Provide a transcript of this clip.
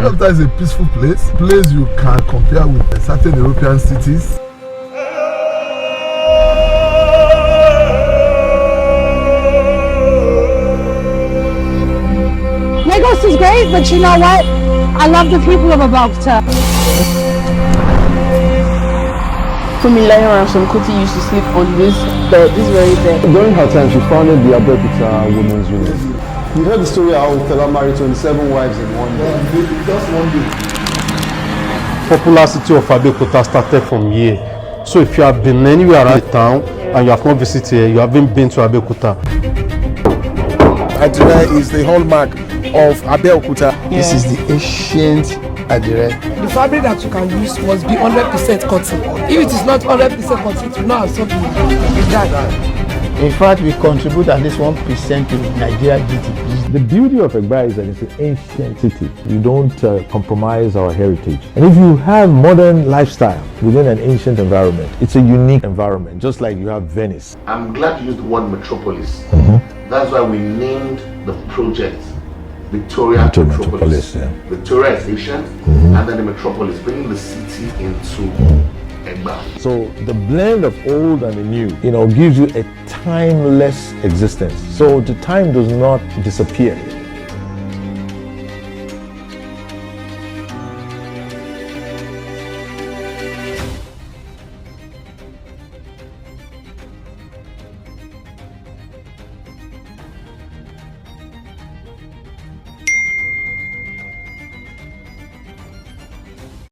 Abeokuta is a peaceful place you can compare with certain European cities. Lagos is great, but you know what? I love the people of Abeokuta. Fumilayo and some Kuti used to sleep on this bed, this very bed. During her time, she founded the Abeokuta Women's Union. You heard the story how Fela married 27 wives in one day. Just one day. Popular city of Abeokuta started from here. So if you have been anywhere around the town and you have not visited here, you haven't been to Abeokuta. Adire is the hallmark of Abeokuta. Yeah. This is the ancient Adire. The fabric that you can use must be 100% cotton. If it is not 100% cotton, it will not have something like that. In fact, we contribute at least 1% to Nigeria GDP. The beauty of Egba is that it's an ancient city. We don't compromise our heritage. And if you have modern lifestyle within an ancient environment, it's a unique environment, just like you have Venice. I'm glad you used the word metropolis. That's why we named the project Victoria Metropolis. Yeah. Victoria is ancient, and then the metropolis, bringing the city into Egba. So the blend of old and the new, gives you a timeless existence. So the time does not disappear.